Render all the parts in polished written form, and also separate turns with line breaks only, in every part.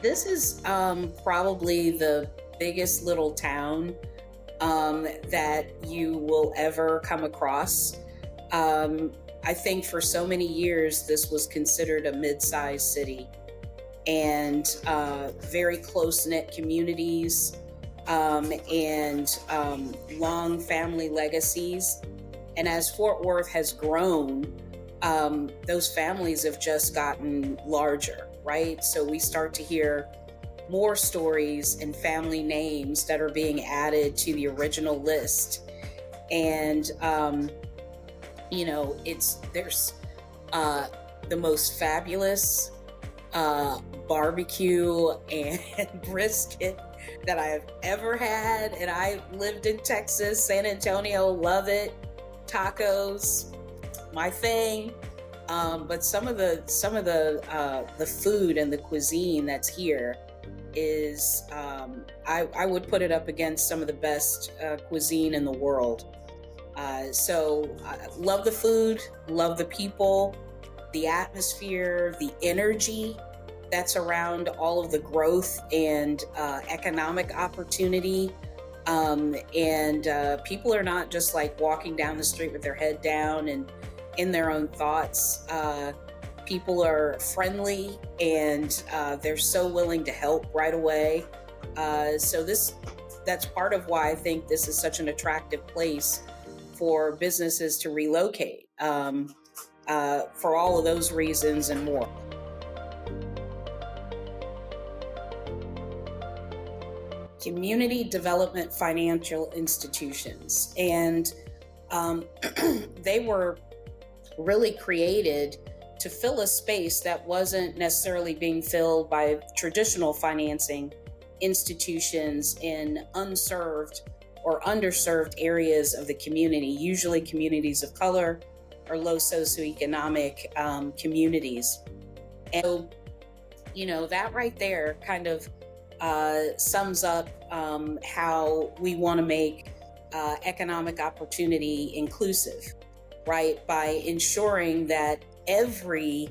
This is probably the biggest little town that you will ever come across. I think for so many years, this was considered a mid-sized city and very close-knit communities and long family legacies. And as Fort Worth has grown, those families have just gotten larger, right? So we start to hear more stories and family names that are being added to the original list. And, there's the most fabulous barbecue and brisket that I've ever had. And I lived in Texas, San Antonio, love it. Tacos, my thing. But some of the food and the cuisine that's here is I would put it up against some of the best cuisine in the world. So I love the food, love the people, the atmosphere, the energy that's around all of the growth and economic opportunity. And people are not just like walking down the street with their head down and in their own thoughts. People are friendly and they're so willing to help right away. So that's part of why I think this is such an attractive place for businesses to relocate, for all of those reasons and more. Community development financial institutions. And they were really created to fill a space that wasn't necessarily being filled by traditional financing institutions in unserved or underserved areas of the community, usually communities of color or low socioeconomic communities. And so, that right there kind of sums up how we want to make economic opportunity inclusive, right? By ensuring that every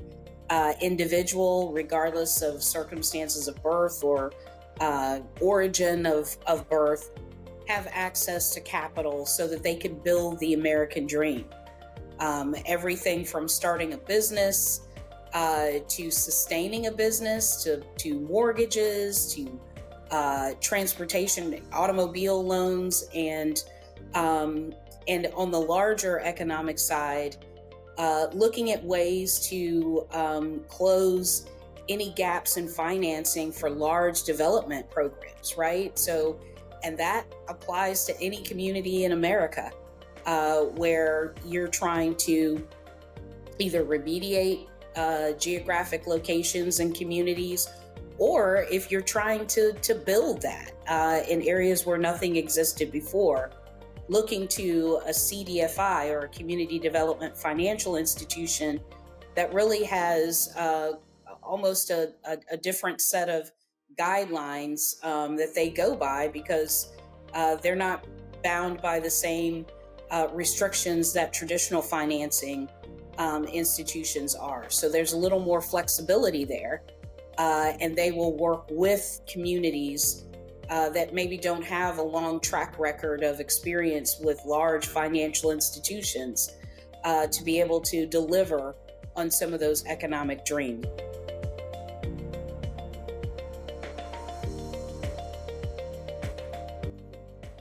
individual, regardless of circumstances of birth or origin of birth, have access to capital so that they can build the American dream. Everything from starting a business to sustaining a business, to mortgages, to transportation, automobile loans, and on the larger economic side, looking at ways to close any gaps in financing for large development programs, right? So, and that applies to any community in America where you're trying to either remediate geographic locations and communities, or if you're trying to build that in areas where nothing existed before, looking to a CDFI or a community development financial institution that really has almost a different set of guidelines that they go by, because they're not bound by the same restrictions that traditional financing institutions are. So there's a little more flexibility there, and they will work with communities that maybe don't have a long track record of experience with large financial institutions to be able to deliver on some of those economic dreams.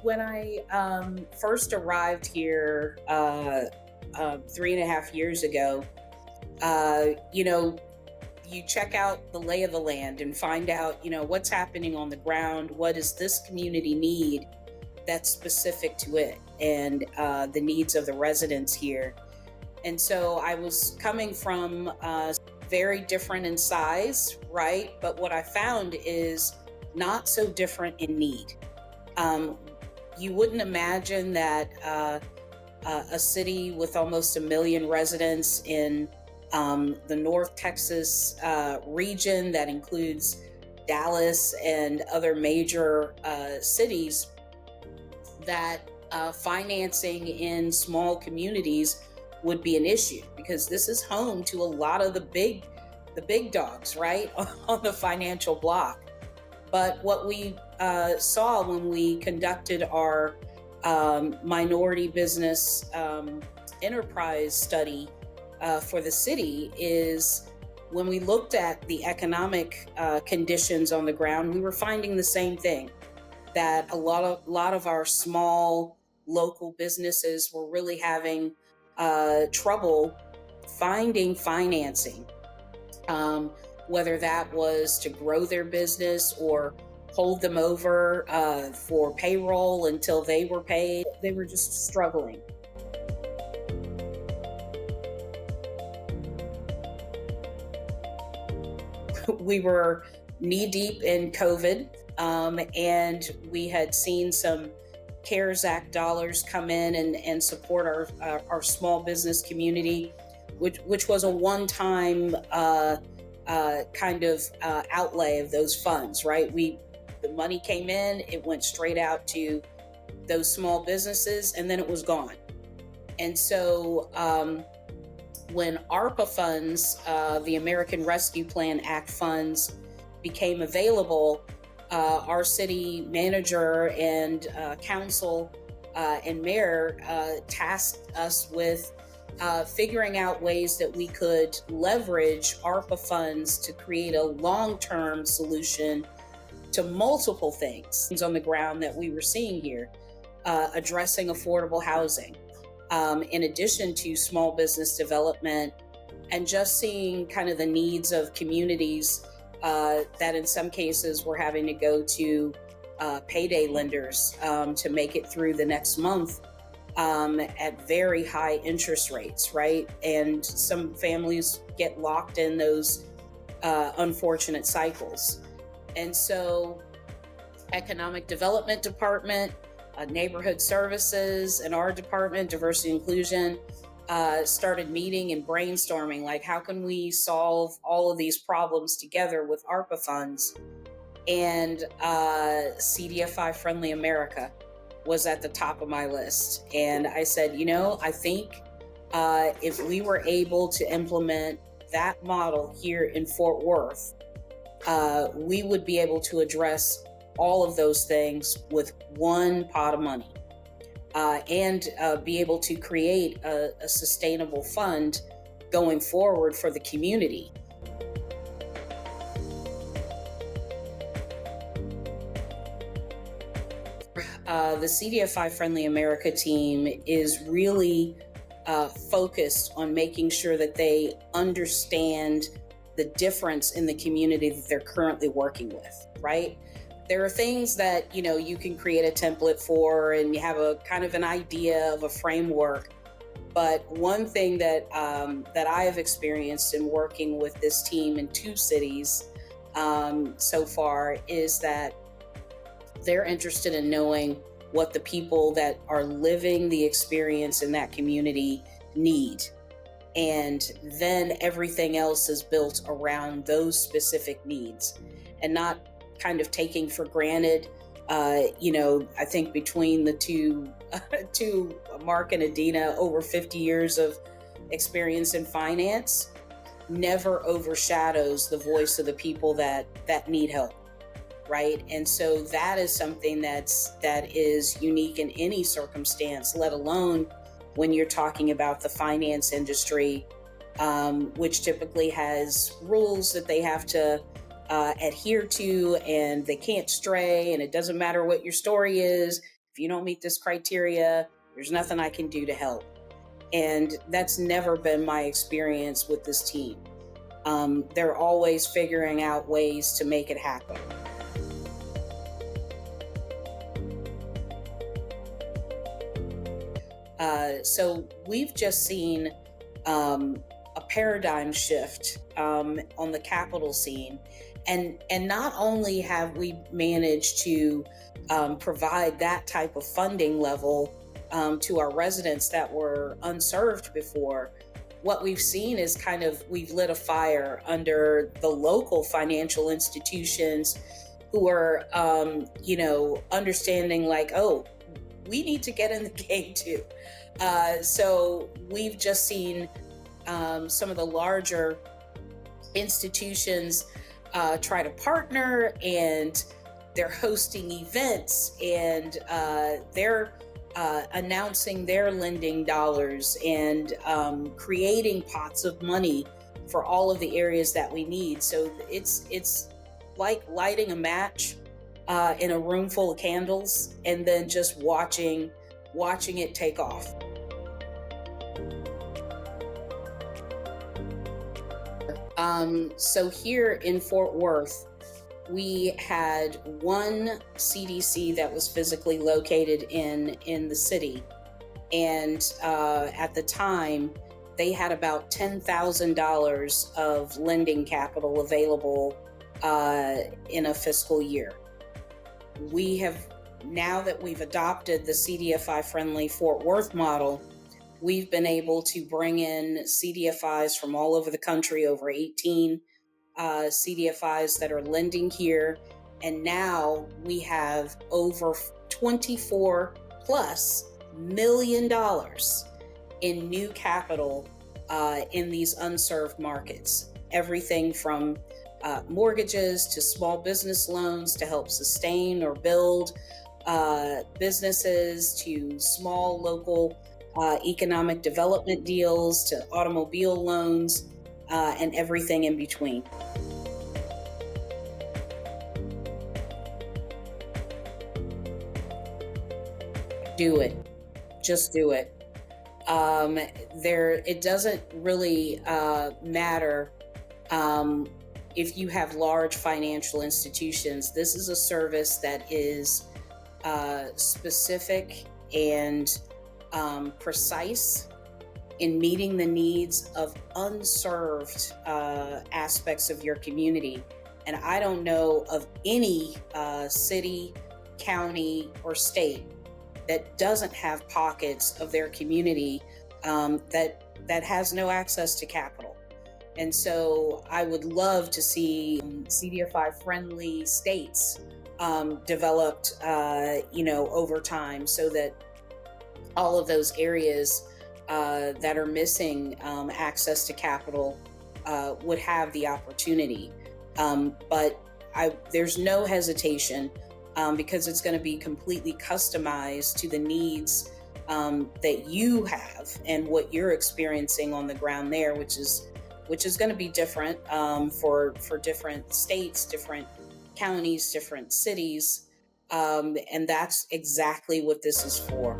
When I first arrived here 3.5 years ago, you check out the lay of the land and find out, what's happening on the ground. What does this community need that's specific to it and the needs of the residents here? And so I was coming from very different in size, right? But what I found is not so different in need. You wouldn't imagine that a city with almost 1 million residents in the North Texas region that includes Dallas and other major cities, that financing in small communities would be an issue, because this is home to a lot of the big the big dogs, right, on the financial block. But what we saw when we conducted our minority business enterprise study for the city is when we looked at the economic conditions on the ground, we were finding the same thing, that a lot of our small local businesses were really having trouble finding financing, whether that was to grow their business or hold them over for payroll until they were paid. They were just struggling. We were knee deep in COVID, and we had seen some CARES Act dollars come in and support our small business community, which was a one-time kind of outlay of those funds, right? The money came in, it went straight out to those small businesses, and then it was gone. And so when ARPA funds, the American Rescue Plan Act funds, became available, our city manager and council and mayor tasked us with figuring out ways that we could leverage ARPA funds to create a long-term solution to multiple things on the ground that we were seeing here, addressing affordable housing, in addition to small business development, and just seeing kind of the needs of communities that in some cases were having to go to payday lenders to make it through the next month at very high interest rates, right? And some families get locked in those unfortunate cycles. And so Economic Development Department, Neighborhood Services, and our department, Diversity and Inclusion, started meeting and brainstorming, like, how can we solve all of these problems together with ARPA funds? And CDFI Friendly America was at the top of my list. And I said, I think if we were able to implement that model here in Fort Worth, we would be able to address all of those things with one pot of money, and be able to create a sustainable fund going forward for the community. The CDFI Friendly America team is really focused on making sure that they understand the difference in the community that they're currently working with, right? There are things that, you can create a template for, and you have a kind of an idea of a framework. But one thing that I have experienced in working with this team in 2 cities so far is that they're interested in knowing what the people that are living the experience in that community need. And then everything else is built around those specific needs, and not kind of taking for granted. I think between the two, Mark and Adina, over 50 years of experience in finance, never overshadows the voice of the people that need help, right? And so that is something that is unique in any circumstance, let alone when you're talking about the finance industry, which typically has rules that they have to adhere to, and they can't stray, and it doesn't matter what your story is. If you don't meet this criteria, there's nothing I can do to help. And that's never been my experience with this team. They're always figuring out ways to make it happen. So we've just seen a paradigm shift on the capital scene. And not only have we managed to provide that type of funding level to our residents that were unserved before, what we've seen is we've lit a fire under the local financial institutions who are, understanding like, oh, we need to get in the game too. So we've just seen some of the larger institutions try to partner, and they're hosting events, and they're announcing their lending dollars, and creating pots of money for all of the areas that we need. So it's like lighting a match in a room full of candles, and then just watching it take off. So here in Fort Worth, we had one CDC that was physically located in the city, and at the time, they had about $10,000 of lending capital available in a fiscal year. We have, now that we've adopted the CDFI Friendly Fort Worth model, we've been able to bring in CDFIs from all over the country, over 18 CDFIs that are lending here. And now we have over $24+ million in new capital in these unserved markets. Everything from mortgages to small business loans to help sustain or build businesses, to small local economic development deals, to automobile loans, and everything in between. Do it. Just do it. It doesn't really matter if you have large financial institutions. This is a service that is specific and precise in meeting the needs of unserved aspects of your community. And I don't know of any city, county, or state that doesn't have pockets of their community that has no access to capital. And so I would love to see CDFI friendly states developed, over time, so that all of those areas that are missing access to capital would have the opportunity. But there's no hesitation, because it's going to be completely customized to the needs that you have and what you're experiencing on the ground there, which is going to be different for different states, different counties, different cities, and that's exactly what this is for.